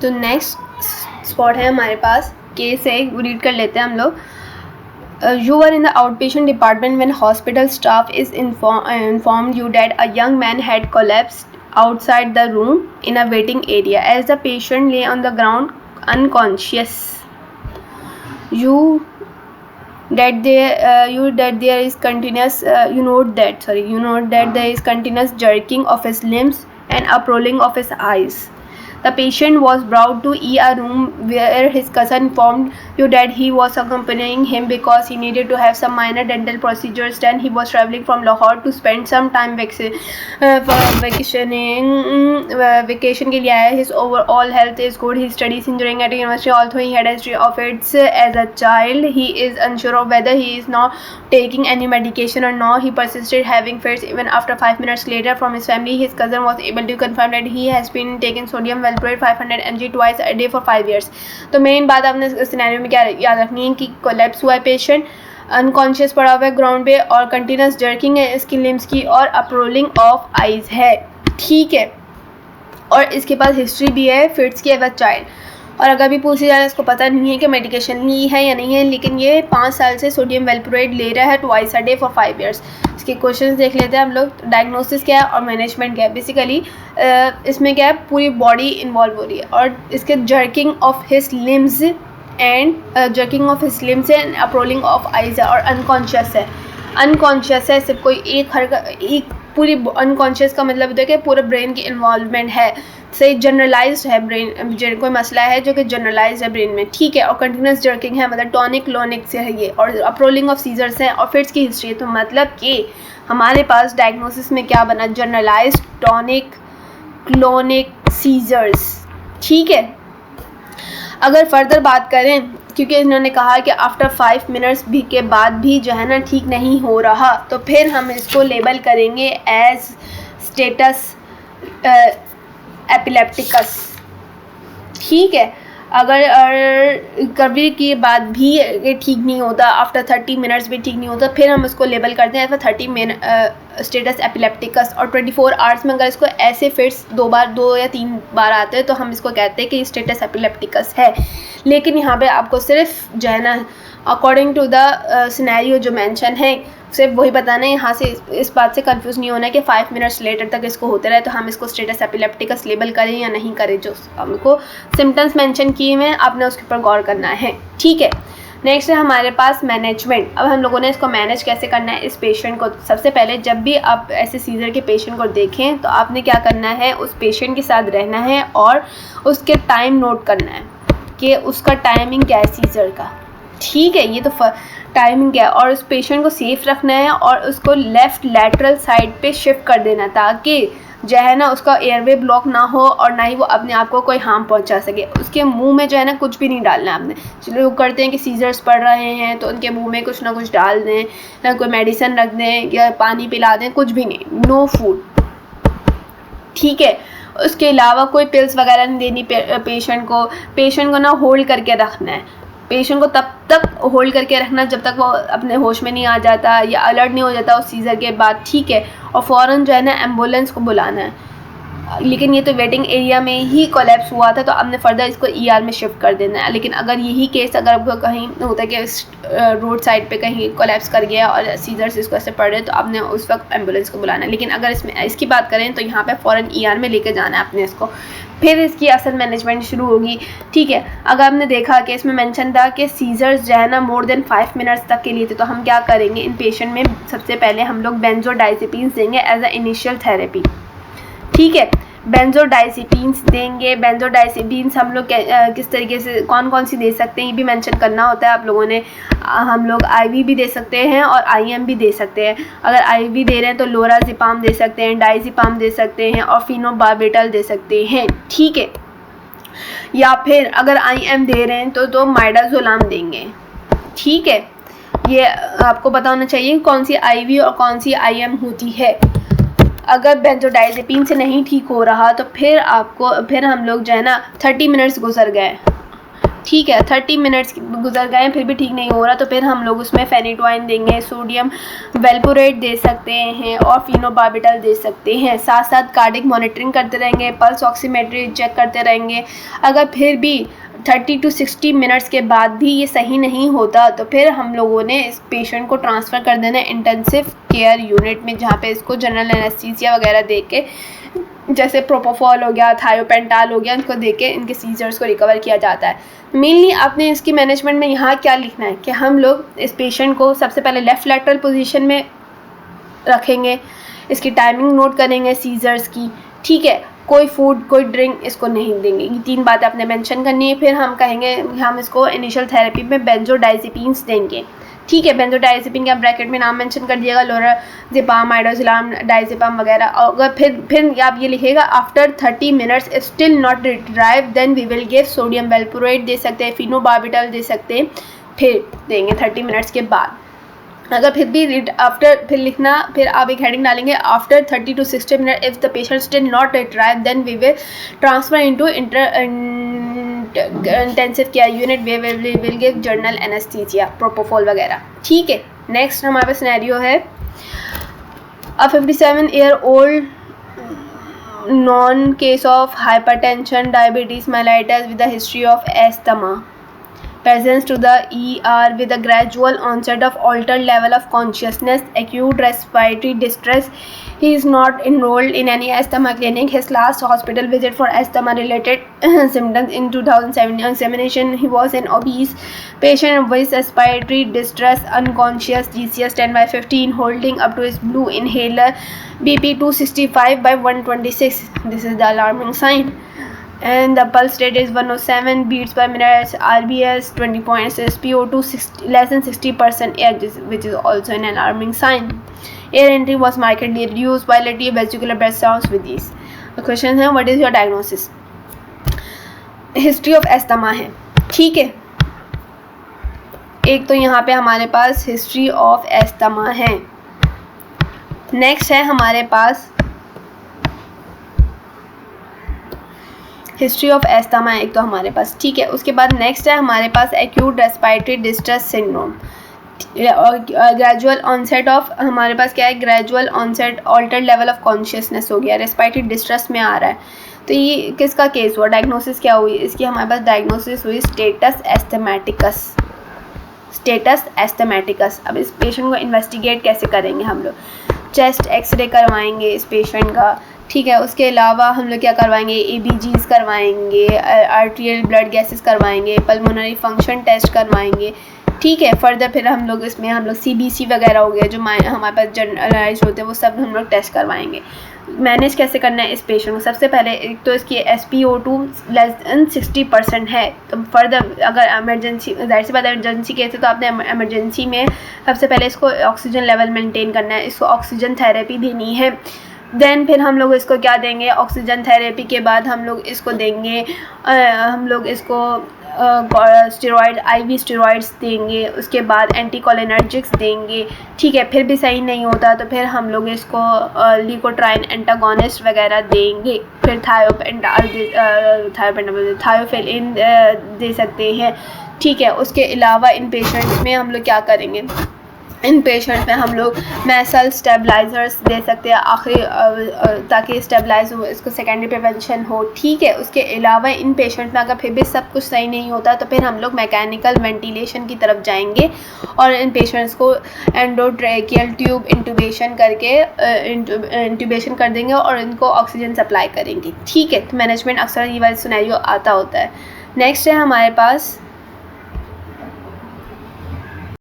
तो next spot है हमारे पास, केस है, रीड कर लेते हैं हम लोग. You were in the outpatient department when hospital staff is informed you that a young man had collapsed outside the room in a waiting area as the patient lay on the ground unconscious. You note that there is continuous jerking of his limbs and uprolling of his eyes. The patient was brought to ER room where his cousin informed you that he was accompanying him because he needed to have some minor dental procedures. Then he was traveling from Lahore to spend some time vacation के लिए आया. His overall health is good. He studies engineering at university. Although he had a history of it as a child, he is unsure of whether he is now taking any medication or not. He persisted having fits even after 5 minutes later. From his family, his cousin was able to confirm that he has been taking sodium valproate 500 mg twice a day for 5 years. तो main बात आपने इस scenario में क्या याद रखनी है कि कोलैप्स हुआ है पेशेंट, अनकॉन्शियस पड़ा हुआ है ग्राउंड पे और कंटिन्यूस जर्किंग है इसकी लिम्स की और अपरोलिंग ऑफ आइज है. ठीक है, और इसके पास हिस्ट्री भी है फिट्स की एज अ चाइल्ड. और अगर भी पूछे जाए इसको पता नहीं है कि मेडिकेशन ली है या नहीं है, लेकिन ये 5 साल से सोडियम वेलप्रोरेट ले रहा है twice a day for 5 years. इसके क्वेश्चंस देख लेते हैं हम लोग. डायग्नोसिस क्या है और मैनेजमेंट क्या है. बेसिकली इसमें क्या है, पूरी बॉडी इन्वॉल्व हो रही है और इसके jerking of his limbs and and uprolling of eyes है और अनकॉन्शियस है. सिर्फ कोई एक पूरी अनकॉन्शियस का मतलब होता है कि पूरे ब्रेन की इन्वॉल्वमेंट है, से जनरलाइज्ड है ब्रेन, कोई मसला है जो कि जनरलाइज्ड है ब्रेन में. ठीक है, और कंटिन्यूस जर्किंग है, मतलब टॉनिक क्लोनिक से है ये, और अप्रोलिंग ऑफ सीजर्स हैं और फिट्स की हिस्ट्री है. तो मतलब कि हमारे पास डायग्नोसिस में क्या बना, जनरलाइज्ड टॉनिक क्लोनिक सीजर्स. ठीक है, अगर फर्दर बात करें, क्योंकि इन्होंने कहा कि आफ्टर 5 मिनट्स भी के बाद भी जो है ना ठीक नहीं हो रहा, तो फिर हम इसको लेबल करेंगे एज स्टेटस एपिलेप्टिकस. ठीक है, अगर रिकवरी के बाद भी ये ठीक नहीं होता, आफ्टर 30 मिनट्स भी ठीक नहीं होता, फिर हम इसको लेबल करते हैं एज 30 स्टेटस एपिलेप्टिकस. और 24 आवर्स में अगर इसको ऐसे फिट्स 2 या 3 बार आते हैं तो हम इसको कहते हैं कि स्टेटस एपिलेप्टिकस है. लेकिन यहाँ पे आपको सिर्फ जो है ना अकॉर्डिंग टू द सिनेरियो जो मेंशन है सिर्फ वही बताना है. यहाँ से इस बात से कंफ्यूज नहीं होना है कि 5 मिनट्स लेटर तक इसको होते रहे तो हम इसको स्टेटस एपिलेप्टिकस लेबल करें या नहीं करें. जो हमको सिम्टम्स मेंशन किए हुए हैं आपने उसके ऊपर गौर करना है. ठीक है, नेक्स्ट है हमारे पास मैनेजमेंट. अब हम लोगों ने इसको मैनेज कैसे करना है इस पेशेंट को. सबसे पहले जब भी आप ऐसे सीजर के पेशेंट को देखें तो आपने क्या करना है, उस पेशेंट के साथ रहना है और उसके टाइम नोट करना है कि उसका टाइमिंग क्या है सीजर का. ठीक है, ये तो टाइमिंग क्या है, और उस पेशेंट को सेफ रखना है और उसको लेफ़्ट लैटरल साइड पे शिफ्ट कर देना ताकि जो है ना उसका एयरवे ब्लॉक ना हो और ना ही वो अपने आप को कोई हार्म पहुंचा सके. उसके मुंह में जो है ना कुछ भी नहीं डालना है आपने. जो लोग करते हैं कि सीजर्स पड़ रहे हैं तो उनके मुंह में कुछ ना कुछ डाल दें, ना कोई मेडिसिन रख दें या पानी पिला दें, कुछ भी नहीं, नो फूड. ठीक है, उसके अलावा कोई पिल्स वगैरह नहीं देनी पेशेंट को ना होल्ड करके रखना है. पेशेंट को तब तक होल्ड करके रखना जब तक वो अपने होश में नहीं आ जाता या अलर्ट नहीं हो जाता उस सीजर के बाद. ठीक है, और फ़ौरन जो है ना एम्बुलेंस को बुलाना है. लेकिन ये तो वेटिंग एरिया में ही कोलैप्स हुआ था तो आपने फर्दर इसको ER में शिफ्ट कर देना है. लेकिन अगर यही केस अगर आपको कहीं होता है कि रोड साइड पे कहीं कोलैप्स कर गया और सीजर्स इसको ऐसे पड़ रहे तो आपने उस वक्त एम्बुलेंस को बुलाना है. लेकिन अगर इसकी बात करें तो यहाँ पे फ़ौरन ER में लेके जाना है आपने इसको, फिर इसकी असल मैनेजमेंट शुरू होगी. ठीक है, अगर आपने देखा कि इसमें मेंशन था कि सीजर्स जो है ना मोर देन 5 मिनट्स तक के लिए थे तो हम क्या करेंगे, इन पेशेंट में सबसे पहले हम लोग बेंजोडाइज़ेपिन्स देंगे एज अ इनिशियल थेरेपी. ठीक है, बेंजोडाइज़ेपिन्स देंगे. बेंजोडाइज़ेपिन्स हम लोग किस तरीके से कौन सी दे सकते हैं ये भी मेंशन करना होता है आप लोगों ने. हम लोग IV भी दे सकते हैं और IM भी दे सकते हैं. अगर IV दे रहे हैं तो लोराज़ेपाम दे सकते हैं, डाइज़ेपाम दे सकते हैं और फिनोबार्बिटल दे सकते हैं. ठीक है, या फिर अगर IM दे रहे हैं तो माइडाज़ोलाम देंगे. ठीक है, ये आपको पता होना चाहिए कौन सी IV और कौन सी IM होती है. अगर बेंजोडाइज़ेपिन से नहीं ठीक हो रहा तो फिर हम लोग जो है ना 30 मिनट्स गुजर गए ठीक है, 30 मिनट्स गुजर गए फिर भी ठीक नहीं हो रहा, तो फिर हम लोग उसमें फेनिटोइन देंगे, सोडियम वेल्पोरेट दे सकते हैं और फिनोबार्बिटल दे सकते हैं। साथ साथ कार्डिक मॉनिटरिंग करते रहेंगे, पल्स ऑक्सीमेट्री चेक करते रहेंगे। अगर फिर भी 30 to 60 मिनट्स के बाद भी ये सही नहीं होता तो फिर हम लोगों ने इस पेशेंट को ट्रांसफ़र कर देना इंटेंसिव केयर यूनिट में, जहाँ पे इसको जनरल एनेस्थीसिया वगैरह दे के, जैसे प्रोपोफॉल हो गया, थायोपेंटाल हो गया, इनको देके इनके सीजर्स को रिकवर किया जाता है। मेनली आपने इसकी मैनेजमेंट में यहाँ क्या लिखना है कि हम लोग इस पेशेंट को सबसे पहले लेफ़्ट लैटरल पोजीशन में रखेंगे, इसकी टाइमिंग नोट करेंगे सीजर्स की, ठीक है। कोई फूड कोई ड्रिंक इसको नहीं देंगे, ये 3 बातें आपने मेंशन करनी है। फिर हम कहेंगे हम इसको इनिशियल थेरेपी में बेंजोडाइज़ेपिन्स देंगे, ठीक है। बेंजोडाइज़ेपिन के आप ब्रैकेट में नाम मेंशन कर दिएगा, लोराज़ेपाम, आइडोज़ोलाम, डाइज़ेपाम वगैरह। अगर फिर आप ये लिखेगा after 30 minutes if still not retrieve then we will give sodium valproate दे सकते हैं, फिनोबार्बिटल दे सकते हैं, फिर देंगे 30 मिनट्स के बाद। अगर फिर भी आफ्टर फिर लिखना, फिर आप एक हेडिंग डालेंगे after 30 to 60 minute if the patient still not retrieve then we will transfer into intensive care unit we will give general anaesthesia, propofol वगैरह, ठीक है। नेक्स्ट हमारे पास सिनेरियो है a 57-year-old known case of hypertension, diabetes, mellitus with a history of asthma presents to the ER with a gradual onset of altered level of consciousness, acute respiratory distress. He is not enrolled in any asthma clinic. His last hospital visit for asthma related symptoms in 2017 examination, he was an obese patient with respiratory distress, unconscious, GCS 10/15, holding up to his blue inhaler, BP 265 by 126. This is the alarming sign. And the pulse rate is 107 beats per minute, RBS 20 points, SpO2 less than 60% air, which is also an alarming sign. Air entry was markedly reduced, bilateral vesicular breath sounds with these. The question है what is your diagnosis? History of asthma है, ठीक है। एक तो यहाँ पे हमारे पास history of asthma है। नेक्स्ट है हमारे पास हिस्ट्री ऑफ एस्थमा है एक तो हमारे पास, ठीक है। उसके बाद नेक्स्ट है हमारे पास acute respiratory distress syndrome, gradual onset of, हमारे पास क्या है, gradual onset altered level of consciousness हो गया, रेस्पिरेटरी डिस्ट्रेस में आ रहा है। तो ये किसका केस हुआ, डायग्नोसिस क्या हुई इसकी, हमारे पास डायग्नोसिस हुई स्टेटस एस्थमेटिकस, स्टेटस एस्थमेटिकस। अब इस पेशेंट को इन्वेस्टिगेट कैसे करेंगे हम लोग, चेस्ट एक्सरे करवाएंगे इस पेशेंट का, ठीक है। उसके अलावा हम लोग क्या करवाएंगे, ABGs करवाएंगे, आर्टेरियल ब्लड गैसेस करवाएंगे, पल्मोनरी फंक्शन टेस्ट करवाएंगे, ठीक है। फर्दर फिर हम लोग इसमें CBC वगैरह हो गया जो हमारे पास जनरलाइज होते हैं, वो सब हम लोग टेस्ट करवाएंगे। मैनेज कैसे करना है इस पेशेंट को, सबसे पहले एक तो इसकी SpO2 लेस देन 60% है, तो फर्दर अगर एमरजेंसी, जाहिर सी बात है एमरजेंसी केस है तो आपने एमरजेंसी में सबसे पहले इसको ऑक्सीजन लेवल मेंटेन करना है, इसको ऑक्सीजन थेरेपी देनी है। देन फिर हम लोग इसको क्या देंगे, ऑक्सीजन थेरेपी के बाद हम लोग इसको देंगे, स्टेरॉइड, IV स्टेरॉइड्स देंगे, उसके बाद एंटीकोलिनर्जिक्स देंगे, ठीक है। फिर भी सही नहीं होता तो फिर हम लोग इसको ल्यूकोट्राइन एंटागोनिस्ट वगैरह देंगे, फिर थायोफिलिन दे सकते हैं, ठीक है। उसके अलावा इन पेशेंट्स में हम लोग क्या करेंगे, इन पेशेंट में हम लोग मैसल स्टेबलाइजर्स दे सकते हैं आखिरी, ताकि स्टेबलाइज हो, इसको सेकेंडरी प्रिवेंशन हो, ठीक है। उसके अलावा इन पेशेंट में अगर फिर भी सब कुछ सही नहीं होता तो फिर हम लोग मैकेनिकल वेंटिलेशन की तरफ जाएंगे और इन पेशेंट्स को एंडोट्रैकियल ट्यूब इंटूबेशन करके इंटूबेशन कर देंगे और इनको ऑक्सीजन सप्लाई करेंगे, ठीक है। तो मैनेजमेंट अक्सर ये वाला सिनेरियो आता होता है। नेक्स्ट है हमारे पास